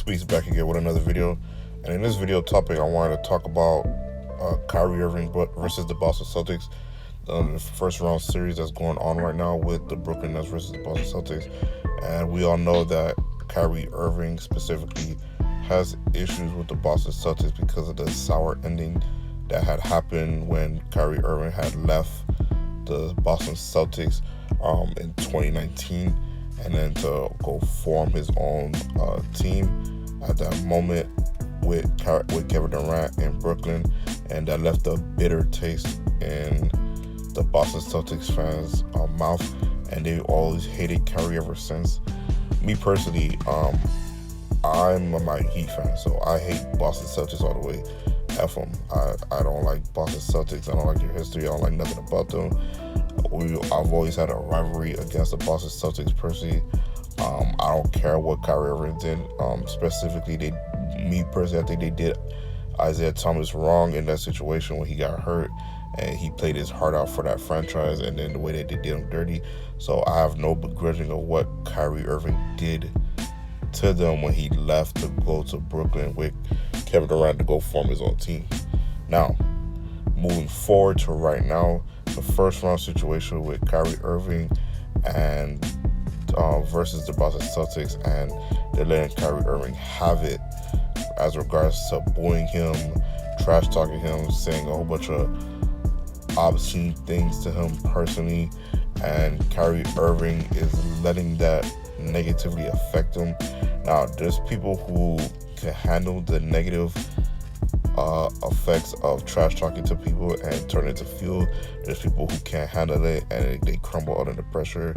Squeeze back again with another video. And in this video topic, I wanted to talk about Kyrie Irving versus the Boston Celtics. The first round series that's going on right now with the Brooklyn Nets versus the Boston Celtics. And we all know that Kyrie Irving specifically has issues with the Boston Celtics because of the sour ending that had happened when Kyrie Irving had left the Boston Celtics in 2019, and then to go form his own team at that moment with Kevin Durant in Brooklyn, and that left a bitter taste in the Boston Celtics fans' mouth, and they always hated Kyrie ever since. Me personally, I'm a Miami Heat fan, so I hate Boston Celtics all the way. F them. I don't like Boston Celtics. I don't like their history. I don't like nothing about them. I've always had a rivalry against the Boston Celtics personally. I don't care what Kyrie Irving did. Specifically, I think they did Isaiah Thomas wrong in that situation when he got hurt and he played his heart out for that franchise, and then the way that they did him dirty. So I have no begrudging of what Kyrie Irving did to them when he left to go to Brooklyn with Kevin Durant to go form his own team. Now, moving forward to right now, the first round situation with Kyrie Irving and versus the Boston Celtics, and they're letting Kyrie Irving have it as regards to booing him, trash talking him, saying a whole bunch of obscene things to him personally, and Kyrie Irving is letting that negatively affect him. Now, there's people who can handle the negative effects of trash talking to people and turn it into fuel. There's people who can't handle it and they crumble under the pressure.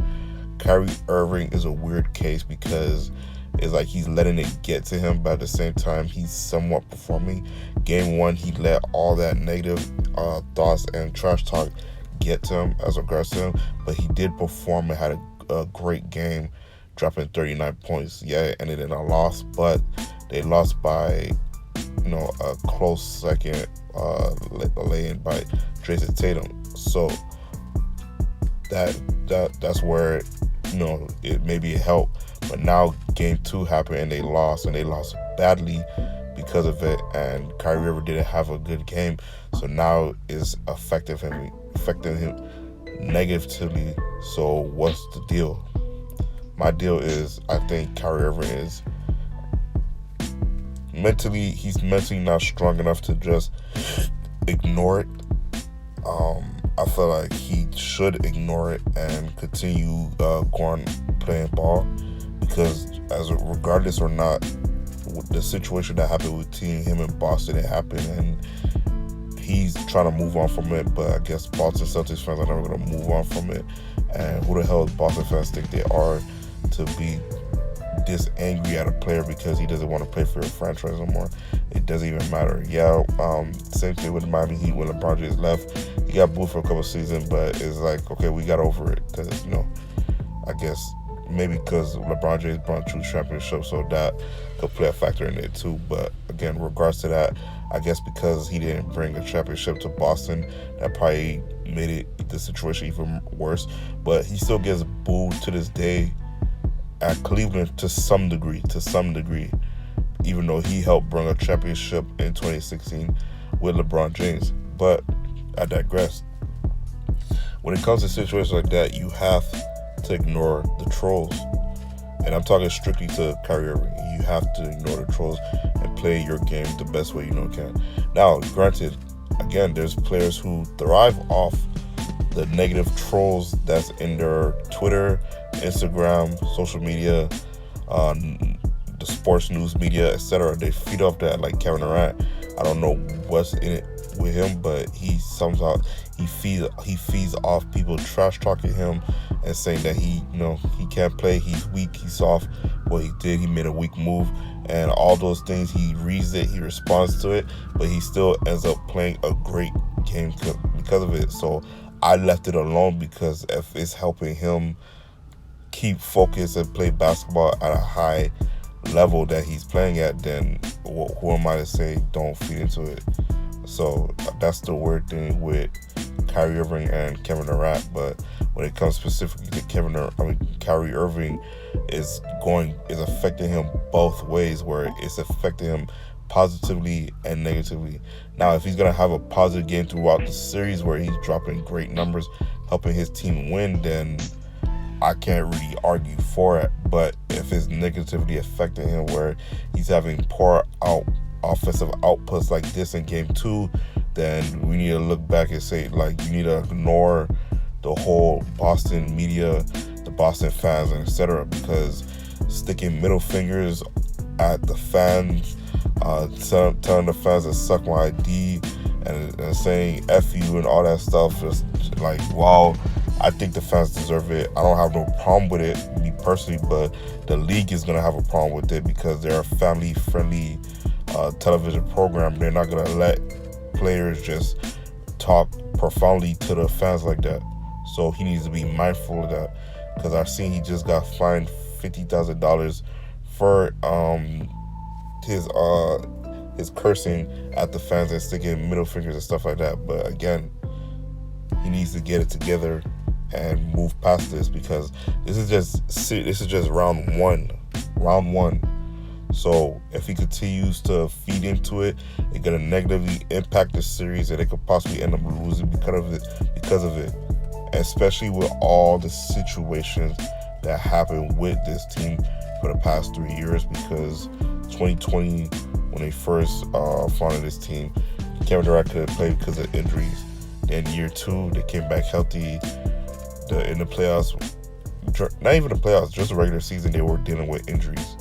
Kyrie Irving is a weird case because it's like he's letting it get to him, but at the same time he's somewhat performing. Game one, he let all that negative thoughts and trash talk get to him as regards to him, but he did perform and had a great game, dropping 39 points. Yeah, it ended in a loss, but they lost by a close second lay-in by Jason Tatum. So that's where it maybe helped. But now game two happened and they lost badly because of it, and Kyrie Irving didn't have a good game, so now it's affecting him negatively. So what's the deal? My deal is, I think Kyrie Irving is he's mentally not strong enough to just ignore it. I feel like he should ignore it and continue going playing ball, because regardless or not, the situation that happened with him in Boston, it happened, and he's trying to move on from it. But I guess Boston Celtics fans are never going to move on from it. And who the hell does Boston fans think they are to be this angry at a player because he doesn't want to play for your franchise no more? It doesn't even matter. Yeah, same thing with Miami Heat when LeBron James left. He got booed for a couple seasons, but it's like, okay, we got over it because I guess maybe because LeBron James brought 2 championships, so that could play a factor in it too. But again, in regards to that, I guess because he didn't bring a championship to Boston, that probably made the situation even worse. But he still gets booed to this day at Cleveland to some degree, even though he helped bring a championship in 2016 with LeBron James. But I digress. When it comes to situations like that, you have to ignore the trolls. And I'm talking strictly to Kyrie Irving. You have to ignore the trolls and play your game the best way you can. Now, granted, again, there's players who thrive off the negative trolls that's in their Twitter, Instagram, social media, the sports news media, etc. They feed off that, like Kevin Durant. I don't know what's in it with him, but he feeds off people trash talking him and saying that he can't play, he's weak, he's soft. What he did, he made a weak move, and all those things, he reads it, he responds to it, but he still ends up playing a great game because of it. So I left it alone, because if it's helping him keep focused and play basketball at a high level that he's playing at, then who am I to say don't feed into it? So that's the weird thing with Kyrie Irving and Kevin Durant. But when it comes specifically to Kyrie Irving, is affecting him both ways, where it's affecting him positively and negatively. Now, if he's gonna have a positive game throughout the series where he's dropping great numbers, helping his team win, then I can't really argue for it. But if it's negatively affecting him, where he's having poor offensive outputs like this in game 2, then we need to look back and say, like, you need to ignore the whole Boston media, the Boston fans, and etc. Because sticking middle fingers at the fans, telling the fans to suck my ID, and saying F you and all that stuff, just like, wow, I think the fans deserve it. I don't have no problem with it, me personally, but the league is going to have a problem with it because they're a family-friendly television program. They're not going to let players just talk profoundly to the fans like that. So he needs to be mindful of that, because I've seen he just got fined $50,000 for his cursing at the fans and sticking middle fingers and stuff like that. But again, he needs to get it together and move past this, because this is just round one. So if he continues to feed into it, it's gonna negatively impact the series, and they could possibly end up losing because of it. Especially with all the situations that happened with this team for the past 3 years, because 2020, when they first founded this team, Kevin Durant couldn't play because of injuries. Then year 2, they came back healthy. In the playoffs, not even the playoffs, just the regular season, they were dealing with injuries.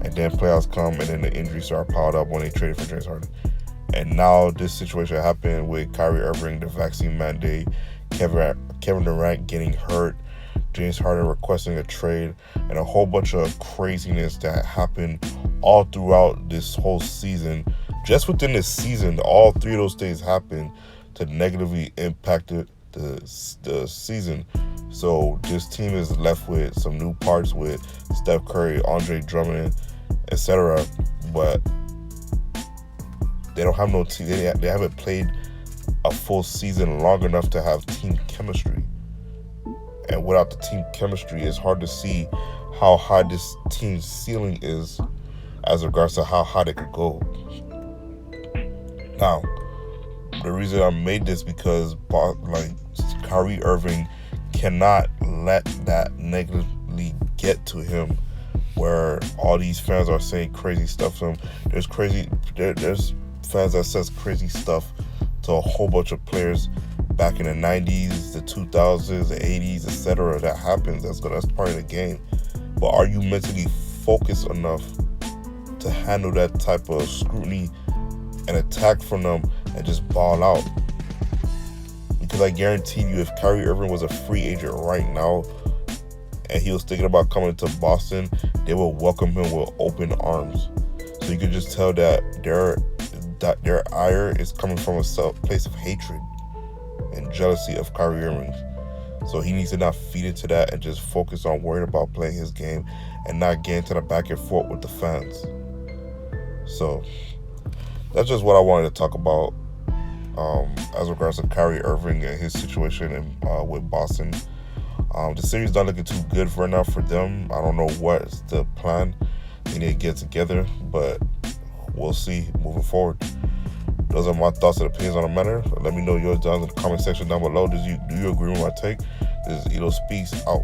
And then playoffs come, and then the injuries start piled up when they traded for James Harden. And now this situation happened with Kyrie Irving, the vaccine mandate, Kevin Durant getting hurt, James Harden requesting a trade, and a whole bunch of craziness that happened all throughout this whole season. Just within this season, all 3 of those things happened to negatively impact the season. So this team is left with some new parts with Steph Curry, Andre Drummond, etc. But they don't have no team. They haven't played a full season long enough to have team chemistry. And without the team chemistry, it's hard to see how high this team's ceiling is as regards to how high they could go. Now, the reason I made this because Kyrie Irving cannot let that negatively get to him, where all these fans are saying crazy stuff to him. There's fans that says crazy stuff to a whole bunch of players back in the 90s, the 2000s, the 80s, etc. That happens. That's part of the game. But are you mentally focused enough to handle that type of scrutiny and attack from them and just ball out? Because I guarantee you, if Kyrie Irving was a free agent right now and he was thinking about coming to Boston, they will welcome him with open arms. So you can just tell that their ire is coming from a place of hatred and jealousy of Kyrie Irving. So he needs to not feed into that and just focus on worrying about playing his game and not get into the back and forth with the fans. So that's just what I wanted to talk about as regards to Kyrie Irving and his situation with Boston. The series not looking too good right now for them. I don't know what's the plan. They need to get together, but we'll see moving forward. Those are my thoughts and opinions on the matter. Let me know yours down in the comment section down below. Do you agree with my take? This is Ito Speaks out.